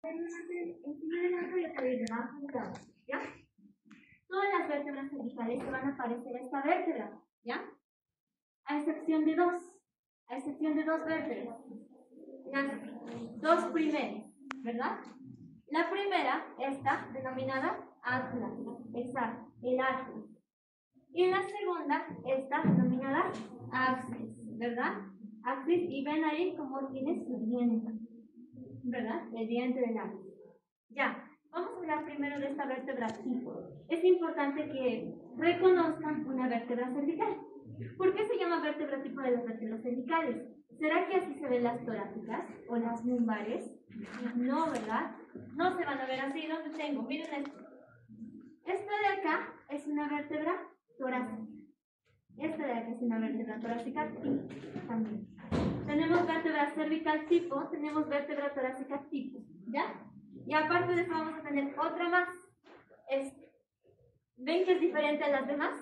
Encima del arco y otra vez debajo del lado, ¿ya? Todas las vértebras cervicales que van a aparecer a esta vértebra, ¿ya? A excepción de dos vértebras, las dos primeras, ¿verdad? La primera, esta, denominada atlas, exacto, el atlas. Y la segunda, esta, denominada axis, ¿verdad? Axis, y ven ahí cómo tiene su diente, ¿verdad? El diente del axis. Ya, vamos a hablar primero de esta vértebra tipo. Es importante que reconozcan una vértebra cervical. ¿Por qué se llama vértebra tipo de las vértebras cervicales? ¿Será que así se ven las torácicas o las lumbares? No, ¿verdad? No se van a ver así. ¿Dónde tengo? Miren esto. Esta de acá es una vértebra torácica. Esta de acá es una vértebra torácica tipo también. Tenemos vértebra cervical tipo, tenemos vértebra torácica tipo, ¿ya? Y aparte de eso vamos a tener otra más. ¿Ven que es diferente a las demás?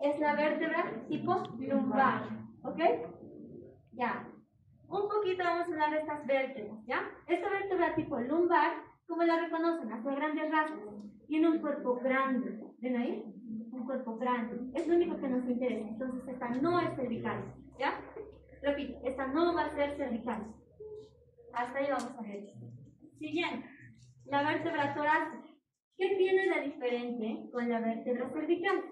Es la vértebra tipo lumbar, ¿ok? Ya. Un poquito vamos a hablar de estas vértebras, ¿ya? Esta vértebra tipo lumbar, ¿cómo la reconocen? Hacia grandes rasgos. Tiene un cuerpo grande. ¿Ven ahí? Un cuerpo grande. Es lo único que nos interesa. Entonces esta no es cervical, ¿ya? Repito, esta no va a ser cervical. Hasta ahí vamos a ver. Siguiente. La vértebra torácica. ¿Qué tiene de diferente con la vértebra cervical?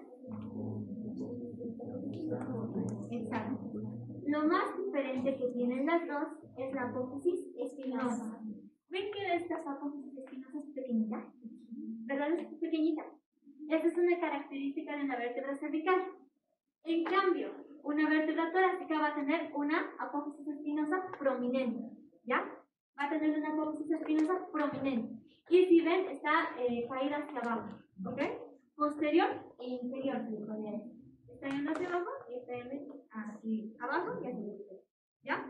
Exacto. Lo más diferente que tienen las dos es la apófisis espinosa. ¿Ven que esta apófisis espinosa es pequeñita? ¿Verdad? Es pequeñita. Esta es una característica de la vértebra cervical. En cambio, una vértebra torácica va a tener una apófisis espinosa prominente. ¿Ya? Va a tener una apófisis espinosa prominente. Y si ven, está caída hacia abajo. ¿Ok? Posterior e inferior, se le podría decir. Está yendo hacia abajo y está yendo hacia abajo y hacia abajo. ¿Ya?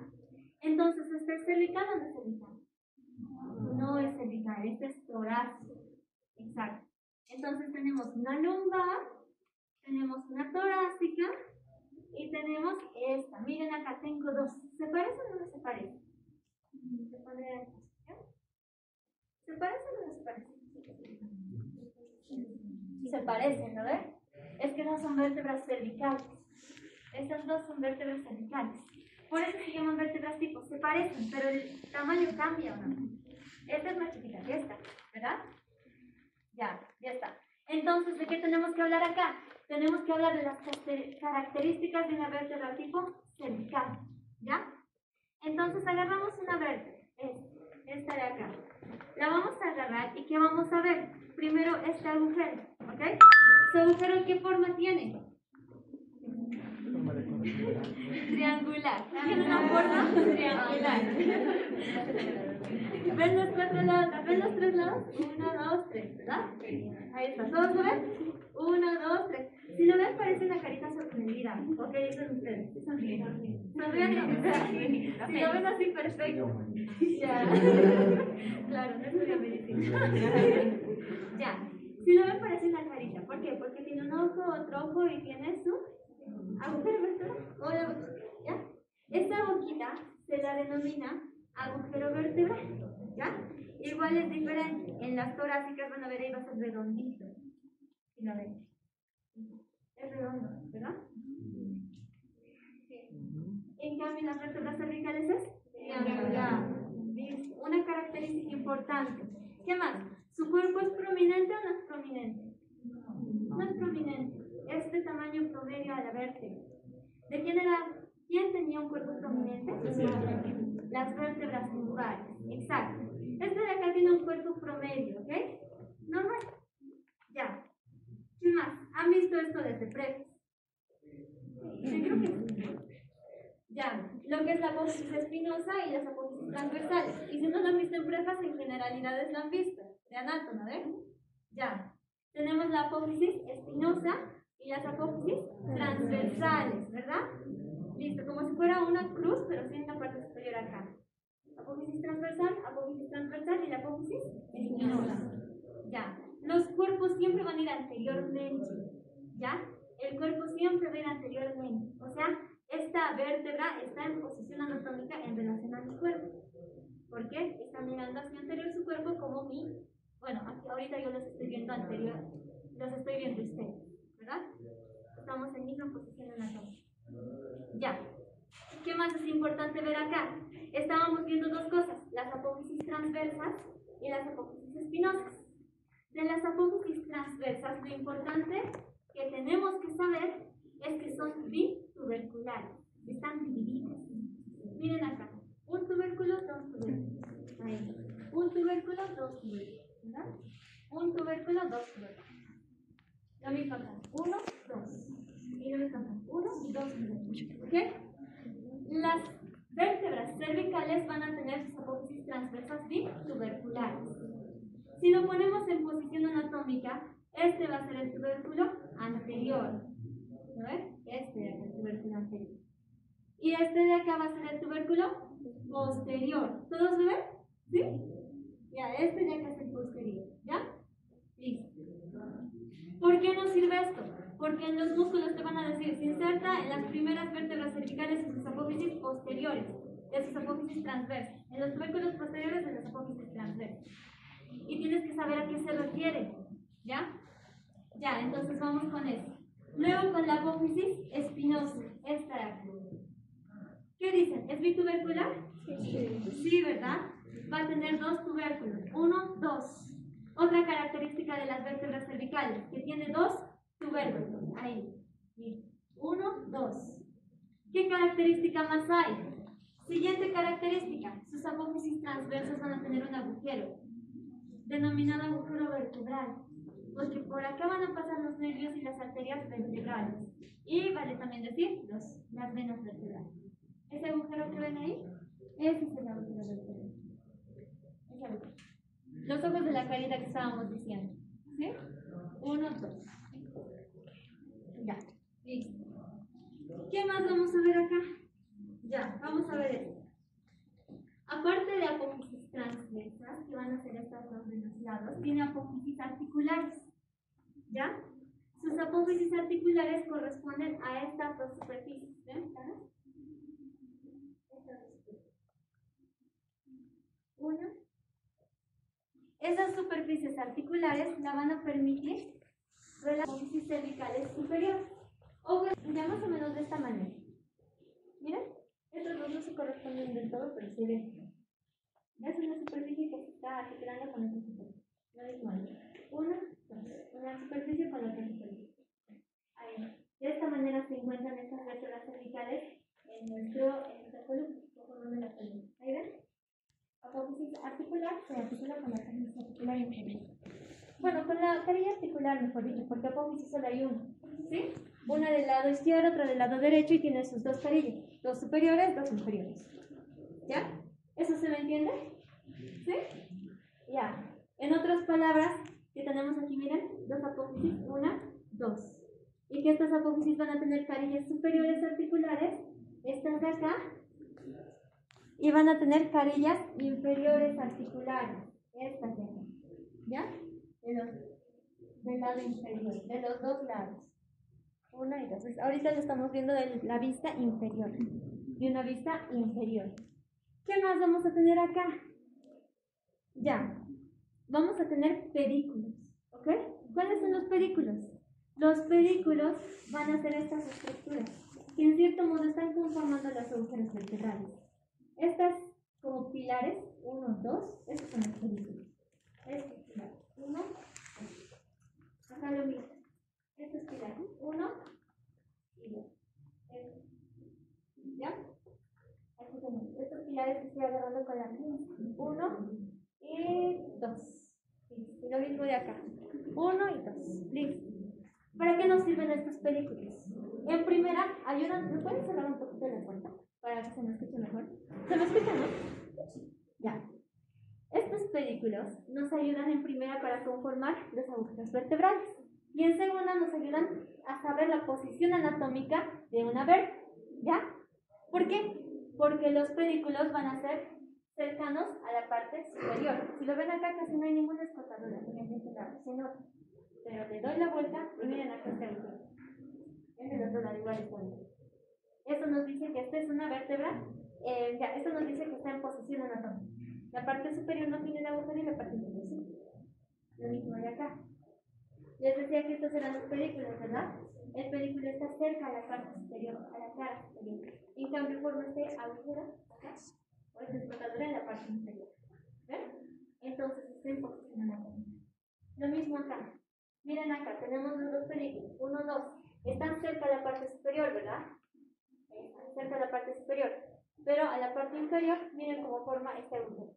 Entonces, ¿este es cervical o no es cervical? No es cervical, este es torácico. Exacto. Entonces tenemos una lumbar, tenemos una torácica y tenemos esta. Miren acá, tengo dos. ¿Se parecen o no se parecen? ¿Se parecen o no se parecen? Se parecen, ¿no ven? Es que no son vértebras cervicales. Estas dos son vértebras cervicales. Por eso se llaman vértebras tipo. Se parecen, pero el tamaño cambia, ¿o no? Esta es más chiquita que esta, ¿verdad? Ya está. Entonces, ¿de qué tenemos que hablar acá? Tenemos que hablar de las características de una vértebra tipo cervical, ¿ya? Entonces, agarramos una vértebra, esta de acá. La vamos a agarrar y ¿qué vamos a ver? Primero este agujero, ¿ok? ¿Este agujero qué forma tiene? Triangular. Tiene una forma triangular. ¿Ven los cuatro lados? ¿Ven los tres lados? 1, 2, 3, ¿verdad? Ahí está. ¿Todos lo ven? 1, 2, 3. Si lo ven, parece una carita sorprendida. ¿Ok? Dicen ustedes. Sonríen. Si lo ven así, perfecto. Ya. Claro, no estudia medicina. Ya. Si lo ven, parece una carita. ¿Por qué? Porque tiene un ojo, otro ojo y tiene su agujero vertebral. ¿Ya? Esta boquita se la denomina agujero vertebral. ¿Ya? Igual es diferente. En las torácicas van a ver ahí va a ser redondito. Si lo ven. Es redondo, ¿verdad? En cambio, en las vértebras cervicales es triangular. Una característica importante. ¿Qué más? ¿Su cuerpo es prominente o no es prominente? No es prominente. Este tamaño promedio a la vértebra. ¿De quién era? ¿Quién tenía un cuerpo prominente? Las vértebras lumbares. Exacto. Este de acá tiene un cuerpo promedio, ¿ok? Normal. Ya. ¿Qué más? ¿Han visto esto desde preps? Sí, creo que sí. Ya, lo que es la apófisis espinosa y las apófisis transversales. Y si no lo han visto en prepas, en generalidades lo han visto. De anátomo, ¿ves? Ya. Tenemos la apófisis espinosa y las apófisis transversales, ¿verdad? Listo, como si fuera una cruz, pero sí en la parte superior acá. Apófisis transversal y la apófisis espinosa. Ya. Los cuerpos siempre van a ir anteriormente. ¿Ya? El cuerpo siempre va a ir anteriormente. O sea, esta vértebra está en posición anatómica en relación a mi cuerpo. ¿Por qué? Está mirando hacia anterior su cuerpo como mi. Bueno, aquí ahorita yo los estoy viendo anterior. Los estoy viendo ustedes, ¿verdad? Estamos en misma posición anatómica. Ya. ¿Qué más es importante ver acá? Estábamos viendo dos cosas, las apófisis transversas y las apófisis espinosas. De las apófisis transversas, lo importante que tenemos que saber es que son bituberculares, están divididas. Miren acá, un tubérculo, dos tubérculos. Ahí. Un tubérculo, dos tubérculos. ¿Verdad? Un tubérculo, dos tubérculos. Lo mismo acá, uno, dos. Y lo mismo acá, uno y dos tubérculos. ¿Ok? Las vértebras cervicales van a tener sus apófisis transversas bituberculares. Si lo ponemos en posición anatómica, este va a ser el tubérculo anterior. ¿No ves? Este es el tubérculo anterior. Y este de acá va a ser el tubérculo posterior. ¿Todos lo ven? ¿Sí? Ya, este de acá es el posterior. ¿Ya? Listo. ¿Por qué nos sirve esto? Porque en los músculos te van a decir, se inserta en las primeras vértebras cervicales de sus apófisis posteriores, de sus apófisis transversas. En los tubérculos posteriores de las apófisis transversas. Y tienes que saber a qué se refiere. ¿Ya? Ya, entonces vamos con eso. Luego con la apófisis espinosa. Esta de aquí. ¿Qué dicen? ¿Es bitubercular? Sí, ¿verdad? Va a tener dos tubérculos. Uno, dos. Otra característica de las vértebras cervicales, que tiene dos tubérculos. Ahí. Uno, dos. ¿Qué característica más hay? Siguiente característica. Sus apófisis transversas van a tener un agujero, denominado agujero vertebral, porque por acá van a pasar los nervios y las arterias vertebrales. Y vale también decir las venas vertebrales. ¿Ese agujero que ven ahí? Ese es el agujero vertebral. Ese agujero. Los ojos de la carita que estábamos diciendo. ¿Sí? Uno, dos. Ya. Listo. ¿Qué más vamos a ver acá? Ya, vamos a ver esto. Aparte de apófisis transversas, que van a ser estas dos de los lados, tiene apófisis articulares. ¿Ya? Sus apófisis articulares corresponden a estas dos superficies. ¿Ven? Una. Esas superficies articulares la van a permitir ver las apófisis cervicales superiores. O ya más o menos de esta manera. Miren, estos dos no se corresponden del todo, pero sí ven. Es una superficie que se está articulando con esta superficie. Lo mismo. Una, dos. Una superficie con otra superficie. Ahí. De esta manera se encuentran estas vértebras cervicales en nuestra columna, formando la columna. ¿Ahí ven? Apófisis articular se articula con la apófisis articular inferior. Bueno, con la carilla articular, mejor dicho, porque apófisis solo hay una. ¿Sí? Una del lado izquierdo, otra del lado derecho y tiene sus dos carillas. Dos superiores, dos inferiores. ¿Ya? ¿Eso se me entiende? ¿Sí? Ya. En otras palabras, que tenemos aquí, miren, dos apófisis, una, dos. Y que estas apófisis van a tener carillas superiores articulares, estas de acá, y van a tener carillas inferiores articulares, estas de acá. ¿Ya? Del lado inferior, de los dos lados. Una y dos. Ahorita lo estamos viendo de la vista inferior. De una vista inferior. ¿Qué más vamos a tener acá? Ya. Vamos a tener pedículos. ¿Ok? ¿Cuáles son los pedículos? Los pedículos van a ser estas estructuras que en cierto modo están conformando las agujeros vertebrales. Estas como pilares, 1, 2, estos son los pedículos. Estos pilares, 1, 2. Acá lo mismo. Estos pilares, 1 y 2. ¿Ya? Aquí tenemos estos pilares que estoy agarrando con la pinza. 1 y 2. Y lo mismo de acá. 1 y 2. Listo. ¿Para qué nos sirven estos pedículos? En primera, ayudan. ¿Me pueden cerrar un poquito la puerta? Para que se me escuche mejor. ¿Se me escucha, no? Ya. Estos pedículos nos ayudan en primera para conformar los agujeros vertebrales. Y en segunda nos ayudan a saber la posición anatómica de una vértebra. ¿Ya? ¿Por qué? Porque los pedículos van a ser cercanos a la parte superior. Si lo ven acá, casi no hay ninguna escotadura. Se nota. Pero le doy la vuelta y miren acá está el cuerpo. En el otro lado igual está bien. Esto nos dice que esta es una vértebra. Esto nos dice que está en posición anatómica. La parte superior no tiene el agujero y la parte inferior sí. Lo mismo de acá. Les decía que estos eran los pedículos, ¿verdad? El pedículo está cerca a la parte superior, a la cara superior. En cambio, forma este agujero acá, o esta explotadora en la parte inferior. ¿Ven? Entonces, está en posición anatómica. Lo mismo acá. Miren acá, tenemos los dos pedículos. 1, 2. Están cerca a la parte superior, ¿verdad? Están cerca a la parte superior. Pero a la parte inferior, miren cómo forma este agujero.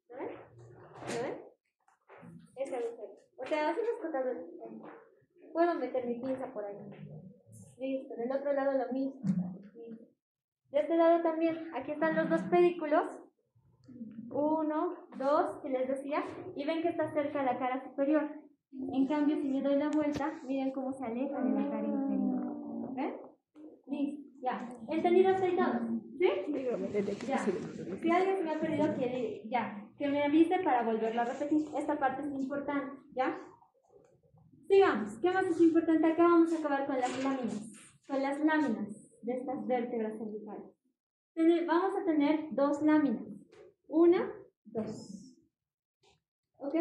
¿Lo ven? ¿Lo ven? Este agujero. O sea, así los cortadores. Puedo meter mi pinza por ahí. Listo. Del otro lado lo mismo. Listo. De este lado también. Aquí están los dos pedículos. 1, 2, que les decía. Y ven que está cerca de la cara superior. En cambio, si le doy la vuelta, miren cómo se aleja de la cara inferior. ¿Ven? Listo. Ya. ¿Entendido hasta ahí todo? ¿Sí? Ya. Si alguien se me ha perdido, que me avise para volverlo a repetir. Esta parte es importante. ¿Ya? Sigamos. ¿Qué más es importante? Acá vamos a acabar con las láminas. Con las láminas de estas vértebras cervicales. Vamos a tener dos láminas. 1, 2. ¿Ok?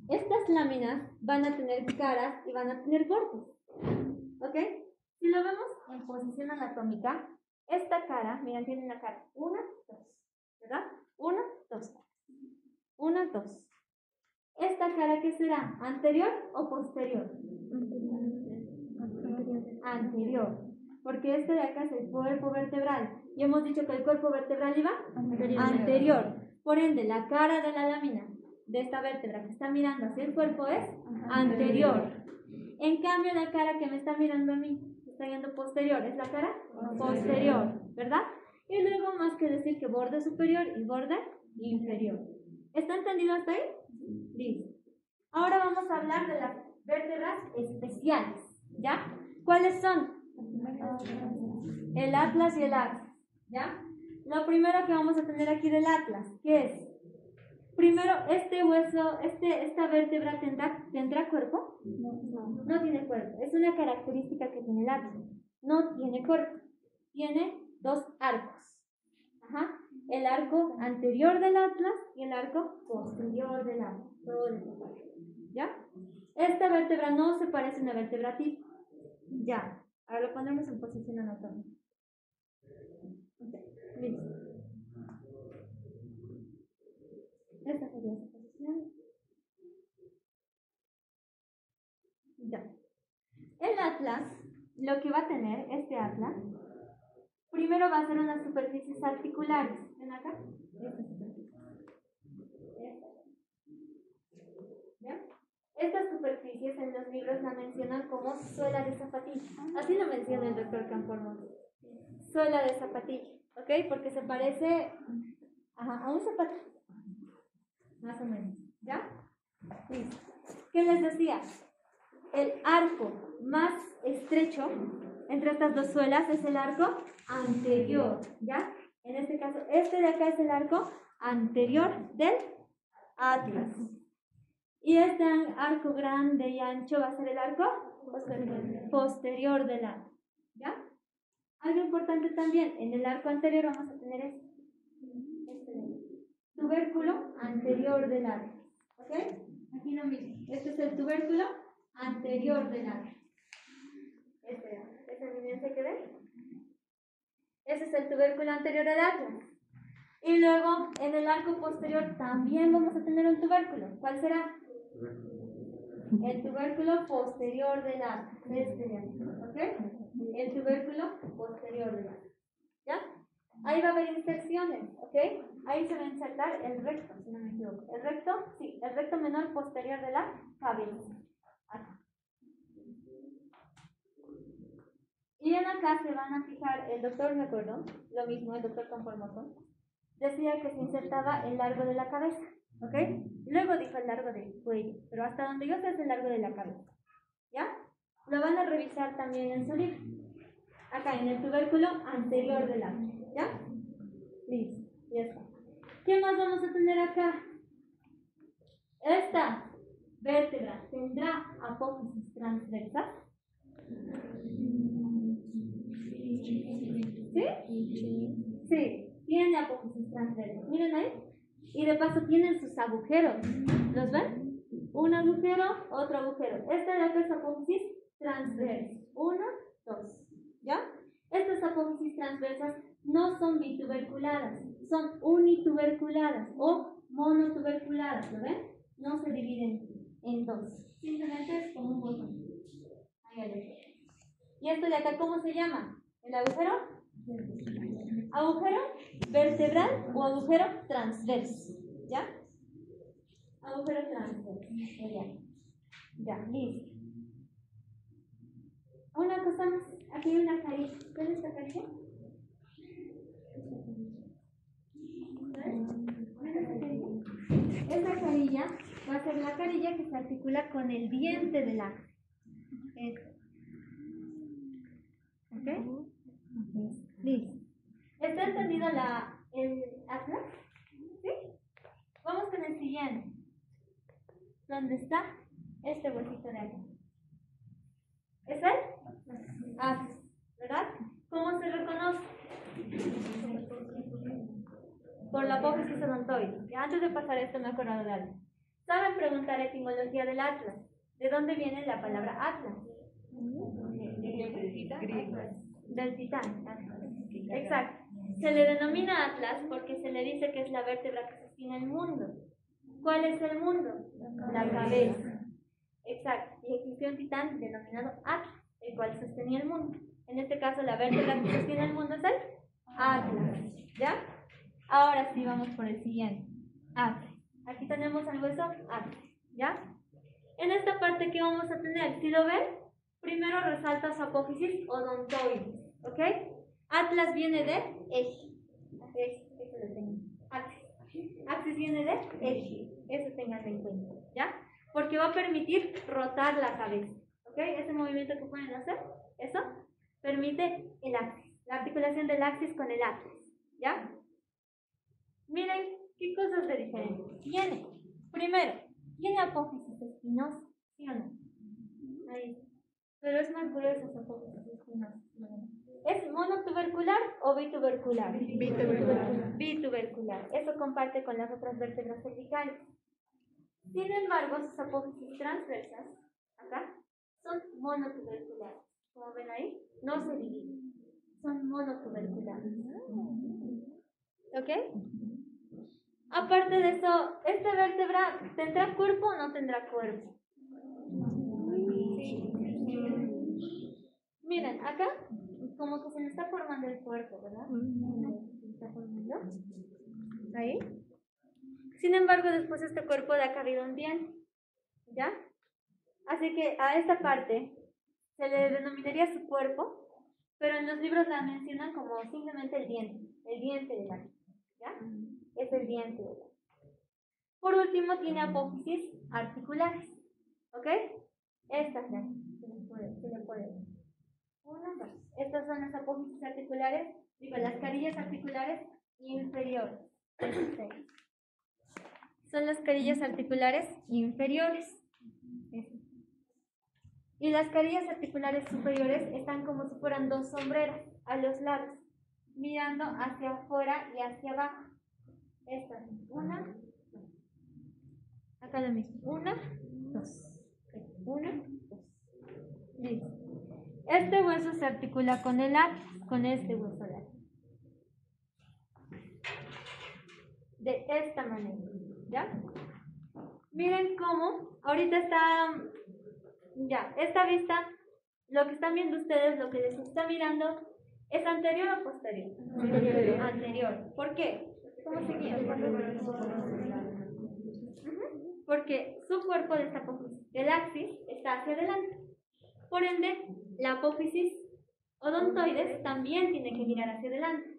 Estas láminas van a tener caras y van a tener bordes. ¿Ok? Si lo vemos en posición anatómica, esta cara, miren, tiene una cara. 1, 2. ¿Verdad? 1, 2. 1, 2. ¿Esta cara qué será? ¿Anterior o posterior? Anterior. Porque este de acá es el cuerpo vertebral. Y hemos dicho que el cuerpo vertebral iba anterior. Por ende, la cara de la lámina de esta vértebra que está mirando hacia el cuerpo es anterior. En cambio, la cara que me está mirando a mí, que está yendo posterior, es la cara posterior, ¿verdad? Y luego más que decir que borde superior y borde inferior. ¿Está entendido hasta ahí? Listo. Ahora vamos a hablar de las vértebras especiales, ¿ya? ¿Cuáles son? El atlas y el axis, ¿ya? Lo primero que vamos a tener aquí del atlas, ¿qué es? Primero, este hueso, esta vértebra ¿tendrá cuerpo? No tiene cuerpo. Es una característica que tiene el atlas. No tiene cuerpo. Tiene dos arcos. Ajá. El arco anterior del atlas y el arco posterior del atlas. Todo eso. ¿Ya? Esta vértebra no se parece a una vértebra tipo. Ya. Ahora lo ponemos en posición anatómica. Okay. Listo. Esta sería su posición. Ya. El atlas, lo que va a tener este atlas, primero va a ser unas superficies articulares. ¿Ven acá? Esta superficie. ¿Ya? Estas superficies en los libros la mencionan como suela de zapatilla. Así lo menciona el doctor Campormos. Suela de zapatilla, ¿ok? Porque se parece a un zapato. Más o menos. ¿Ya? Listo. ¿Qué les decía? El arco más estrecho entre estas dos suelas es el arco anterior, ¿ya? En este caso, este de acá es el arco anterior del atlas. Y este arco grande y ancho va a ser el arco posterior del atlas, ¿ya? Algo importante también, en el arco anterior vamos a tener este tubérculo anterior del atlas, ¿ok? Aquí lo mismo, este es el tubérculo anterior del atlas. ¿Esa evidencia que ven? Ese es el tubérculo anterior del atlas. Y luego en el arco posterior también vamos a tener un tubérculo. ¿Cuál será? El tubérculo posterior del atlas. Este de aquí, ¿ok? El tubérculo posterior del atlas. ¿Ya? Ahí va a haber inserciones, ¿ok? Ahí se va a insertar el recto, si no me equivoco. ¿El recto? Sí, el recto menor posterior de la cabeza. Acá. Y en acá se van a fijar, el doctor, me acuerdo, lo mismo, el doctor Campormoto, decía que se insertaba el largo de la cabeza, ¿ok? Luego dijo el largo del cuello, pero hasta donde yo sé es el largo de la cabeza, ¿ya? Lo van a revisar también en su libro, acá en el tubérculo anterior del atlas, ¿ya? Listo, ya está. ¿Qué más vamos a tener acá? Esta vértebra tendrá apófisis transversal. ¿Sí? Sí. tienen apófisis transversas. Miren ahí. Y de paso tienen sus agujeros. ¿Los ven? Un agujero, otro agujero. Esta de acá es apófisis transversa. 1, 2. ¿Ya? Estas apófisis transversas no son bituberculadas, son unituberculadas o monotuberculadas. ¿Lo ven? No se dividen en dos. Simplemente es como un botón. Ahí hay. ¿Y esto de acá cómo se llama? ¿El agujero? Agujero vertebral o agujero transverso. ¿Ya? Agujero transverso. Ya, listo. Una cosa más. Aquí hay una carilla. ¿Ves esta carilla? Esta carilla va a ser la carilla que se articula con el diente del axis. ¿Ok? Listo. ¿Está entendido el atlas? ¿Sí? Vamos con el siguiente. ¿Dónde está este huesito de acá? ¿Es el atlas? ¿Verdad? ¿Cómo se reconoce? Por la apófisis odontoide. Y antes de pasar esto me he acordado de algo. ¿Saben preguntar etimología del atlas? ¿De dónde viene la palabra atlas? Del titán. Exacto. Se le denomina atlas porque se le dice que es la vértebra que sostiene el mundo. ¿Cuál es el mundo? La cabeza. Exacto. Y existió un titán denominado Atlas, el cual sostenía el mundo. En este caso, la vértebra que sostiene el mundo es el Atlas. ¿Ya? Ahora sí, vamos por el siguiente. Atlas. Aquí tenemos el hueso Atlas. ¿Ya? En esta parte, ¿qué vamos a tener? Si lo ven, primero resalta su apófisis odontoide. ¿Ok? Atlas viene de eje. Eso lo tengo. Axis viene de eje. Eso tengan en cuenta. ¿Ya? Porque va a permitir rotar la cabeza. ¿Ok? Ese movimiento que pueden hacer, eso permite el axis. La articulación del axis con el atlas. ¿Ya? Miren qué cosas de diferente. Primero, tiene apófisis espinosa. ¿Sí o no? Ahí. Pero es más gruesa esa apófisis espinosa. ¿Es monotubercular o bitubercular? Bitubercular. Eso comparte con las otras vértebras cervicales. Sin embargo, sus apófisis transversas, acá, son monotuberculares. Como ven ahí, no se dividen. Son monotuberculares. ¿Ok? Aparte de eso, ¿esta vértebra tendrá cuerpo o no tendrá cuerpo? Miren, acá, como que se le está formando el cuerpo, ¿verdad? Se está formando. Ahí. Sin embargo, después este cuerpo da cabida a un diente. ¿Ya? Así que a esta parte se le denominaría su cuerpo, pero en los libros la mencionan como simplemente el diente del axis. ¿Ya? Es el diente del axis. Por último, tiene apófisis articulares. ¿Ok? Estas se le puede ver. 1, 2. Estas son las apófisis articulares, las carillas articulares inferiores. Son las carillas articulares inferiores. Y las carillas articulares superiores están como si fueran dos sombreras a los lados, mirando hacia afuera y hacia abajo. Estas, 1, 2. Acá lo mismo. 1, 2. 1, 2. Listo. Este hueso se articula con el atlas, con este hueso de atlas. De esta manera. ¿Ya? Miren cómo ahorita está. Ya, esta vista, lo que están viendo ustedes, lo que les está mirando, ¿es anterior o posterior? Anterior. ¿Por qué? ¿Cómo se llama? Porque su cuerpo de esta apófisis, el axis, está hacia adelante. Por ende, la apófisis odontoides también tiene que mirar hacia adelante.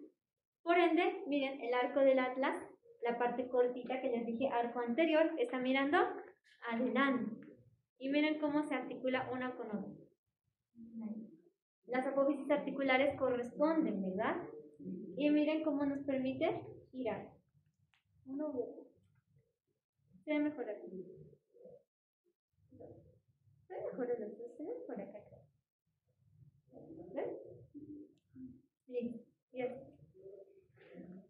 Por ende, miren, el arco del atlas, la parte cortita que les dije, arco anterior, está mirando adelante. Y miren cómo se articula una con otra. Las apófisis articulares corresponden, ¿verdad? Y miren cómo nos permite girar. Se ve mejor aquí. Se ve mejor el otro, se ve mejor acá. ¿Ven? Listo.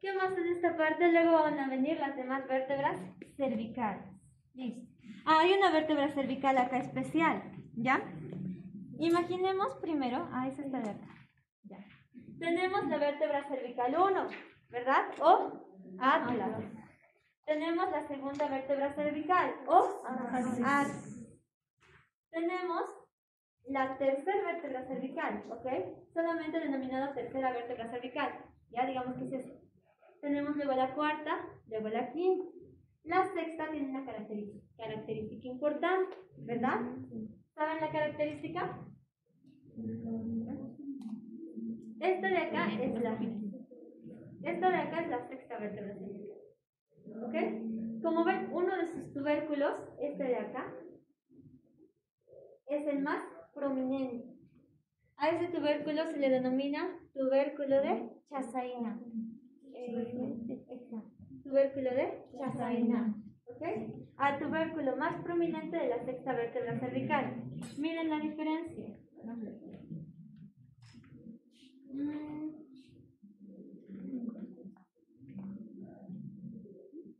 ¿Qué más en esta parte? Luego van a venir las demás vértebras cervicales. Listo. Hay una vértebra cervical acá especial, ¿ya? Imaginemos primero, esa está de acá. Ya. Tenemos la vértebra cervical 1, ¿verdad? O atlas. Tenemos la segunda vértebra cervical, o atlas. Tenemos la tercera vértebra cervical, ¿ok? Solamente denominada tercera vértebra cervical. Ya digamos que es eso. Tenemos luego la cuarta, luego la quinta. La sexta tiene una característica importante, ¿verdad? ¿Saben la característica? Esta de acá es la sexta vértebra cervical. ¿Ok? Como ven, uno de sus tubérculos, este de acá, es el más prominente. A ese tubérculo se le denomina tubérculo de Chassaina. Tubérculo de Chassaina. ¿Ok? Al tubérculo más prominente de la sexta vértebra cervical. Miren la diferencia.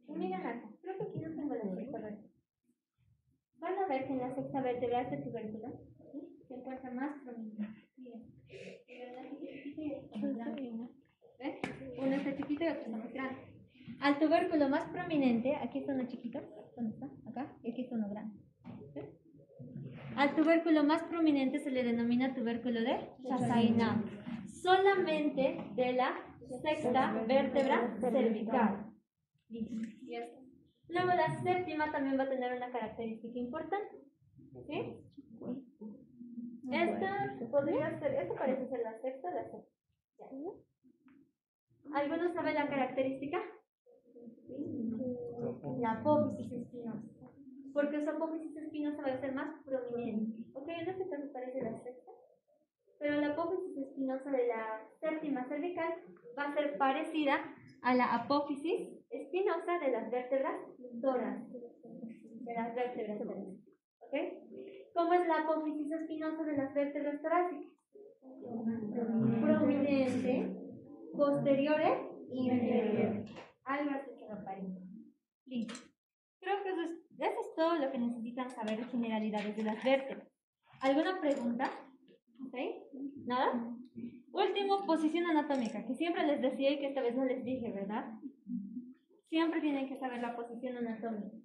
Miren acá. Creo que aquí no tengo la sexta vértebra. Van a ver que en la sexta vértebra este tubérculo se encuentra más prominente. Miren. ¿Ven? Uno está chiquito y otro está más grande. Al tubérculo más prominente, aquí está uno chiquito, ¿dónde está? Acá, y aquí está uno grande. ¿Ven? Al tubérculo más prominente se le denomina tubérculo de Chassaina, solamente de la sexta vértebra cervical. Listo. Luego la séptima también va a tener una característica importante. ¿Sí? Esta podría ser, esto parece ser la sexta o la séptima. ¿Alguno sabe la característica? La apófisis espinosa. Porque su apófisis espinosa va a ser más prominente. Ok, en este caso parece la sexta. Pero la apófisis espinosa de la séptima cervical va a ser parecida a la apófisis espinosa de las vértebras torácicas. ¿Ok? ¿Cómo es la apófisis espinosa de las vértebras torácicas? Prominente, posteriores, inferiores. Algo así que no parece. Listo. Creo que eso es todo lo que necesitan saber de generalidades de las vértebras. ¿Alguna pregunta? ¿Ok? ¿Nada? Último, posición anatómica, que siempre les decía y que esta vez no les dije, ¿verdad? Siempre tienen que saber la posición anatómica.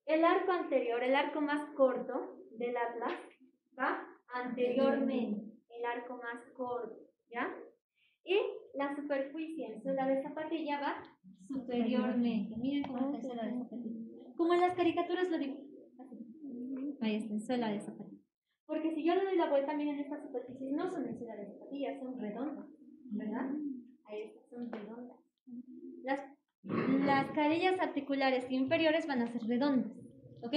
El arco anterior, el arco más corto del atlas, va anteriormente, el arco más corto, ¿ya? Y la superficie en suela de zapatilla va superiormente. Miren cómo está en suela de zapatilla. Como en las caricaturas lo digo. Ahí está, en suela de zapatilla. Porque si yo le doy la vuelta, miren, estas superficies no son en suela de zapatilla, son redondas, ¿verdad? Ahí está, son redondas. Las carillas articulares inferiores van a ser redondas, ¿ok?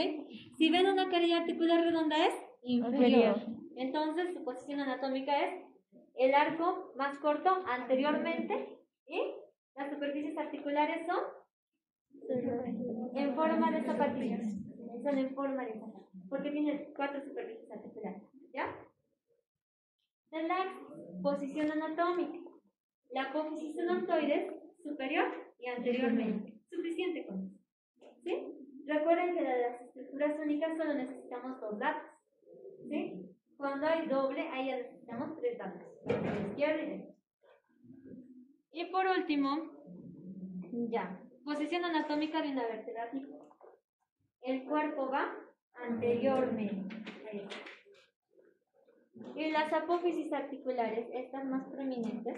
Si ven una carilla articular redonda es inferior. Entonces su posición anatómica es el arco más corto anteriormente y las superficies articulares son en forma de zapatillas. Son en forma de zapatillas, porque tienen 4 superficies articulares, ¿ya? La posición anatómica. La apófisis odontoides superior y anteriormente. Suficiente con eso. ¿Sí? Recuerden que de las estructuras únicas solo necesitamos 2 datos. ¿Sí? Cuando hay doble, ahí ya necesitamos 3 datos. Izquierda y derecha. Y por último, ya. Posición anatómica de una vértebra. El cuerpo va anteriormente. Ahí está. Y las apófisis articulares, estas más prominentes,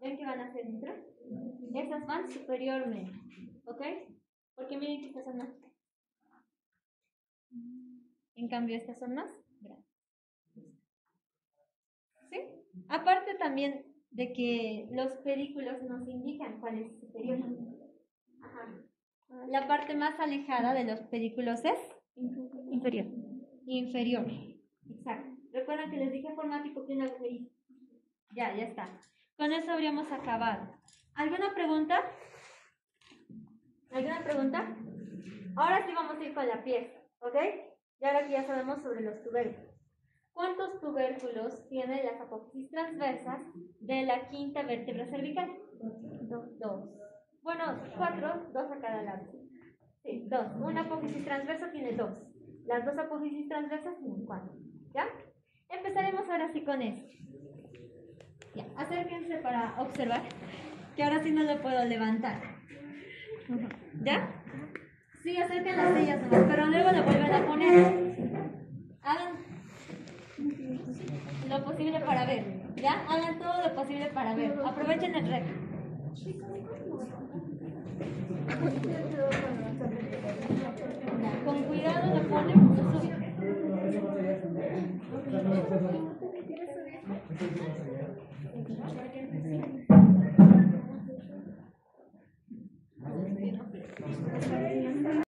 ¿ven que van a hacer dentro? Estas van superiormente, ¿ok? Porque miren que estas son más. En cambio, estas son más grandes. ¿Sí? Aparte también de que los pedículos nos indican cuál es superior. Ajá. La parte más alejada de los pedículos es inferior. Inferior. Exacto. Recuerden que les dije formático que un agujerito. Ya está. Con eso habríamos acabado. ¿Alguna pregunta? ¿Alguna pregunta? Ahora sí vamos a ir con la pieza, ¿ok? Y ahora que ya sabemos sobre los tubérculos. ¿Cuántos tubérculos tiene las apófisis transversas de la quinta vértebra cervical? Dos. Bueno, 4, 2 a cada lado. Sí, 2. Una apófisis transversa tiene 2. Las dos apófisis transversas tienen 4. ¿Ya? Empezaremos ahora sí con esto. Ya, acérquense para observar que ahora sí no lo puedo levantar. ¿Ya? Sí, acerquen las sillas nomás, pero luego lo vuelven a poner. Hagan lo posible para ver. ¿Ya? Hagan todo lo posible para ver. Aprovechen el rec. Con cuidado